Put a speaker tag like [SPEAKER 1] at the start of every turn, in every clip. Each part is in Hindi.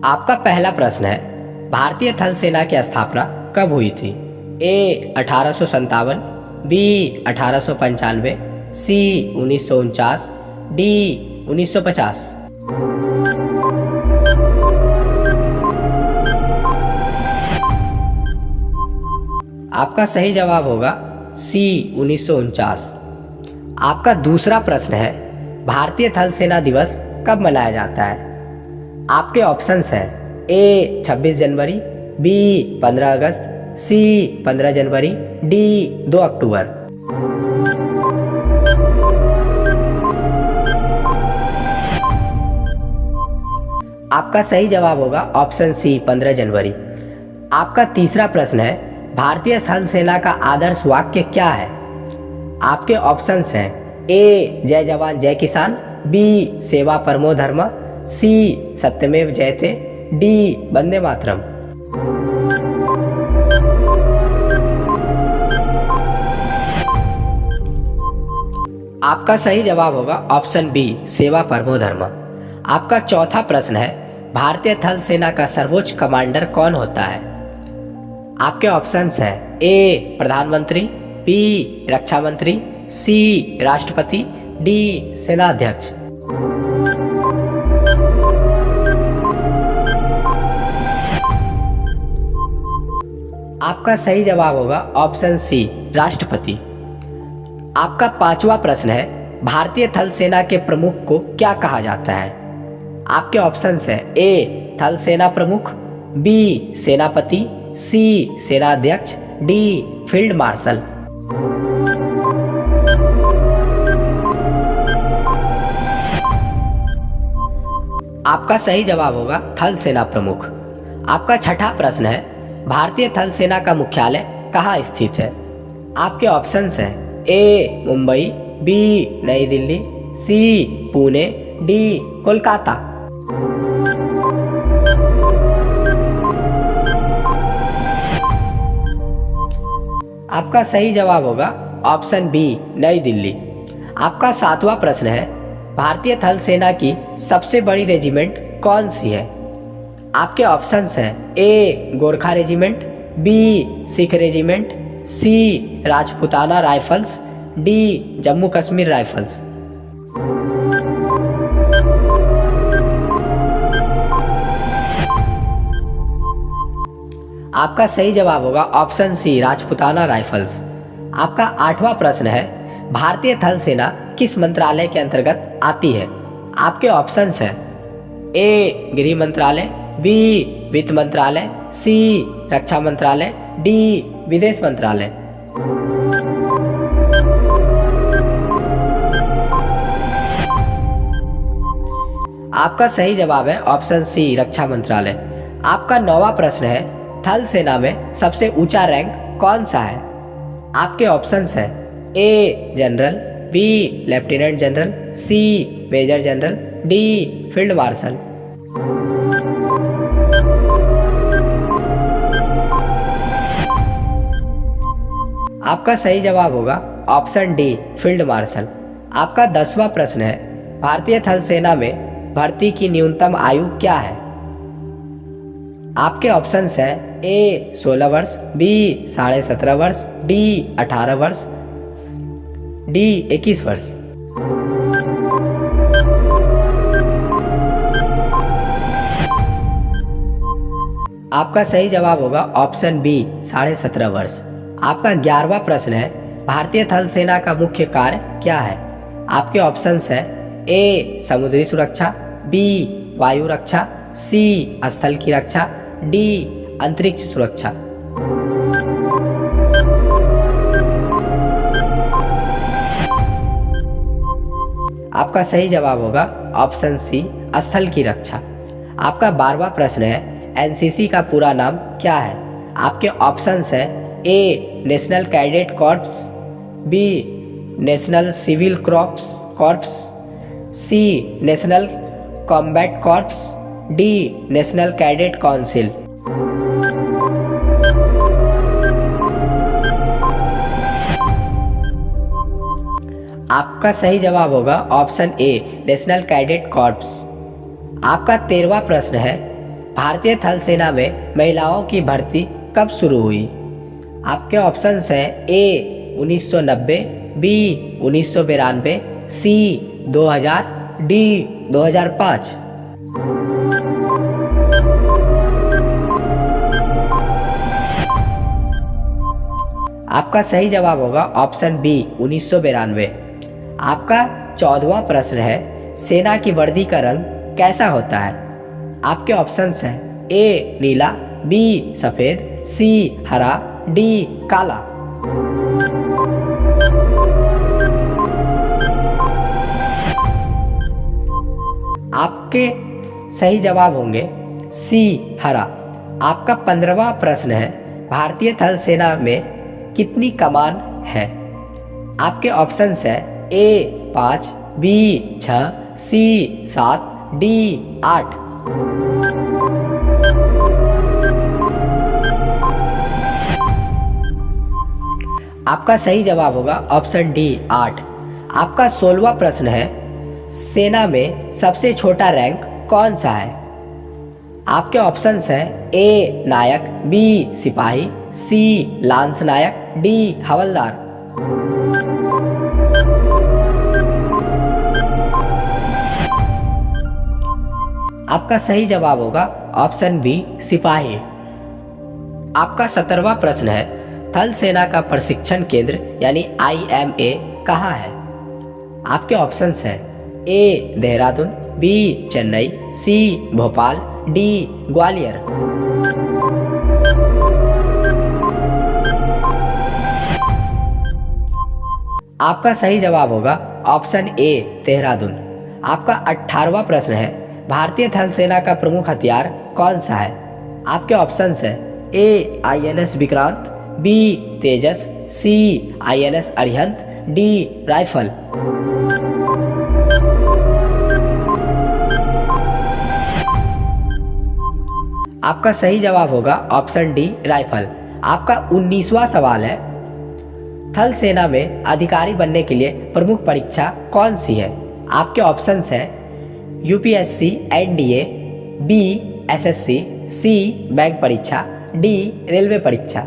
[SPEAKER 1] आपका पहला प्रश्न है, भारतीय थल सेना की स्थापना कब हुई थी? ए 1857, बी 1895, सी 1949, डी 1950। आपका सही जवाब होगा सी 1949। आपका दूसरा प्रश्न है, भारतीय थल सेना दिवस कब मनाया जाता है? आपके ऑप्शंस हैं ए 26 जनवरी, बी 15 अगस्त, सी 15 जनवरी, डी 2 अक्टूबर। आपका सही जवाब होगा ऑप्शन सी 15 जनवरी। आपका तीसरा प्रश्न है, भारतीय थल सेना का आदर्श वाक्य क्या है? आपके ऑप्शंस हैं ए जय जवान जय किसान, बी सेवा परमो धर्म, सी सत्यमेव जयते, डी वंदे मातरम। आपका सही जवाब होगा ऑप्शन बी सेवा परमो धर्म। आपका चौथा प्रश्न है, भारतीय थल सेना का सर्वोच्च कमांडर कौन होता है? आपके ऑप्शंस हैं ए प्रधानमंत्री, बी रक्षा मंत्री, सी राष्ट्रपति, डी सेनाध्यक्ष। आपका सही जवाब होगा ऑप्शन सी राष्ट्रपति। आपका पांचवा प्रश्न है, भारतीय थल सेना के प्रमुख को क्या कहा जाता है? आपके ऑप्शंस हैं ए थल सेना प्रमुख, बी सेनापति, सी सेनाध्यक्ष, डी फील्ड मार्शल। आपका सही जवाब होगा थल सेना प्रमुख। आपका छठा प्रश्न है, भारतीय थल सेना का मुख्यालय कहाँ स्थित है? आपके ऑप्शंस हैं ए मुंबई, बी नई दिल्ली, सी पुणे, डी कोलकाता। आपका सही जवाब होगा ऑप्शन बी नई दिल्ली। आपका सातवां प्रश्न है, भारतीय थल सेना की सबसे बड़ी रेजिमेंट कौन सी है? आपके ऑप्शंस हैं A Gorkha regiment, B Sikh regiment, C Rajputana rifles, D Jammu Kashmir rifles. आपका सही जवाब होगा ऑप्शन सी राजपूताना राइफल्स। आपका आठवां प्रश्न है, भारतीय थल सेना किस मंत्रालय के अंतर्गत आती है? आपके ऑप्शंस हैं ए गृह मंत्रालय, बी वित्त मंत्रालय, सी रक्षा मंत्रालय, डी विदेश मंत्रालय। आपका सही जवाब है ऑप्शन सी रक्षा मंत्रालय। आपका नौवां प्रश्न है, थल सेना में सबसे ऊंचा रैंक कौन सा है? आपके ऑप्शंस हैं A general, B lieutenant general, C major general, D field marshal. आपका सही जवाब होगा ऑप्शन डी फील्ड मार्शल। आपका 10वां प्रश्न है, भारतीय थल सेना में भर्ती की न्यूनतम आयु क्या है? आपके ऑप्शंस हैं ए 16 वर्ष, बी 17.5 वर्ष, डी 18 वर्ष, डी 21 वर्ष। आपका सही जवाब होगा ऑप्शन बी 17.5 वर्ष। आपका 11वां प्रश्न है, भारतीय थल सेना का मुख्य कार्य क्या है? आपके ऑप्शंस हैं ए समुद्री सुरक्षा, बी वायु रक्षा, सी स्थल की रक्षा, डी अंतरिक्ष सुरक्षा। आपका सही जवाब होगा ऑप्शन सी स्थल की रक्षा। आपका 12वां प्रश्न है, एनसीसी का पूरा नाम क्या है? आपके ऑप्शंस हैं A national cadet corps, B national civil corps, C national combat corps, D national cadet council. आपका सही जवाब होगा option A national cadet corps. आपका 13वां प्रश्न है, भारतीय थल सेना में महिलाओं की भर्ती कब शुरू हुई? आपके ऑप्शंस हैं ए 1990, बी 1992, सी 2000, डी 2005। आपका सही जवाब होगा ऑप्शन बी 1992। आपका 14वां प्रश्न है, सेना की वर्दी का रंग कैसा होता है? आपके ऑप्शंस हैं ए नीला, बी सफेद, सी हरा, डी काला। आपके सही जवाब होंगे सी हरा। आपका 15वां प्रश्न है, भारतीय थल सेना में कितनी कमान है? आपके ऑप्शंस है ए 5, बी 6, सी 7, डी 8। आपका सही जवाब होगा ऑप्शन डी 8। आपका 16वां प्रश्न है, सेना में सबसे छोटा रैंक कौन सा है? आपके ऑप्शंस हैं ए नायक, बी सिपाही, सी लांस नायक, डी हवलदार। आपका सही जवाब होगा ऑप्शन बी सिपाही। आपका 17वां प्रश्न है, थल सेना का प्रशिक्षण केंद्र यानी IMA कहाँ है? आपके ऑप्शंस हैं ए देहरादून, बी चेन्नई, सी भोपाल, डी ग्वालियर। आपका सही जवाब होगा ऑप्शन ए देहरादून। आपका 18वां प्रश्न है, भारतीय थल सेना का प्रमुख हथियार कौन सा है? आपके ऑप्शंस हैं ए INS विक्रांत, बी तेजस, सी INS अरिहंत, डी राइफल। आपका सही जवाब होगा ऑप्शन डी राइफल। आपका 19वां सवाल है, थल सेना में अधिकारी बनने के लिए प्रमुख परीक्षा कौन सी है? आपके ऑप्शंस हैं UPSC NDA, बी SSC, सी बैंक परीक्षा, डी रेलवे परीक्षा।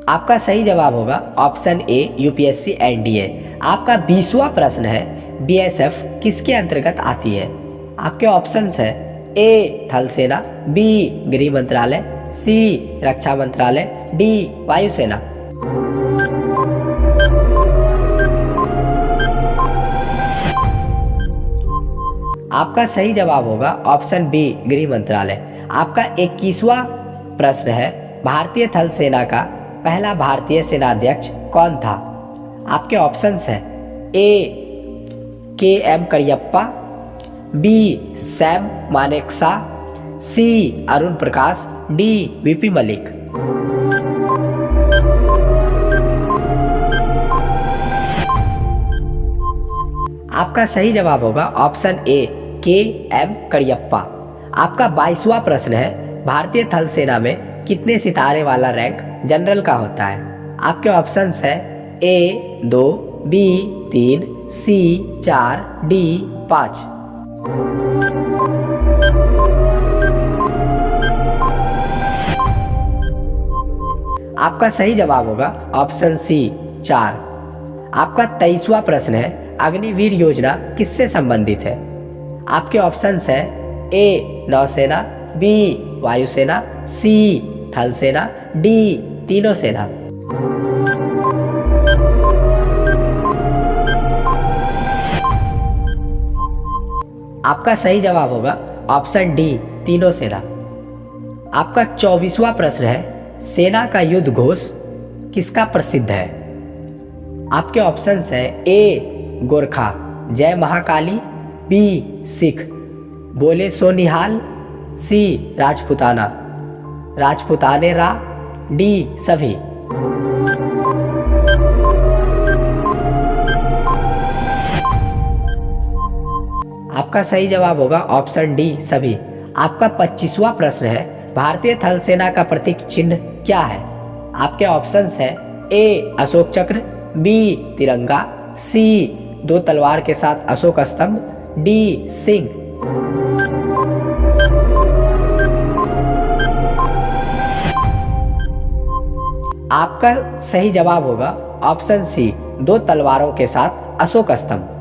[SPEAKER 1] आपका सही जवाब होगा ऑप्शन ए UPSC NDA। आपका 20वां प्रश्न है, BSF किसके अंतर्गत आती है? आपके ऑप्शंस हैं ए थल सेना, बी गृह मंत्रालय, सी रक्षा मंत्रालय, डी वायुसेना। आपका सही जवाब होगा ऑप्शन बी गृह मंत्रालय। आपका 21वां प्रश्न है, भारतीय थल सेना का पहला भारतीय सेनाध्यक्ष कौन था? आपके ऑप्शंस हैं A KM Cariappa, B Sam Manekshaw, C Arun Prakash, D VP Malik. आपका सही जवाब होगा ऑप्शन ए KM करियप्पा। आपका 22वां प्रश्न है, भारतीय थल सेना में कितने सितारे वाला रैंक जनरल का होता है? आपके ऑप्शंस हैं ए 2, बी 3, सी 4, डी 5। आपका सही जवाब होगा ऑप्शन सी 4। आपका 23वां प्रश्न है, अग्निवीर योजना किससे संबंधित है? आपके ऑप्शंस हैं ए नौसेना, बी वायुसेना, सी थल सेना, डी तीनों सेना। आपका सही जवाब होगा ऑप्शन डी तीनों सेना। आपका 24वां प्रश्न है, सेना का युद्ध घोष किसका प्रसिद्ध है? आपके ऑप्शंस हैं ए गोरखा, जय महाकाली, बी सिख, बोले सो निहाल, सी राजपुताना, राजपुताने रा, डी सभी। आपका सही जवाब होगा ऑप्शन डी सभी। आपका 25वां प्रश्न है, भारतीय थल सेना का प्रतीक चिन्ह क्या है? आपके ऑप्शंस हैं ए अशोक चक्र, बी तिरंगा, सी दो तलवार के साथ अशोक स्तंभ, डी सिंह। आपका सही जवाब होगा ऑप्शन सी, दो तलवारों के साथ अशोक स्तंभ।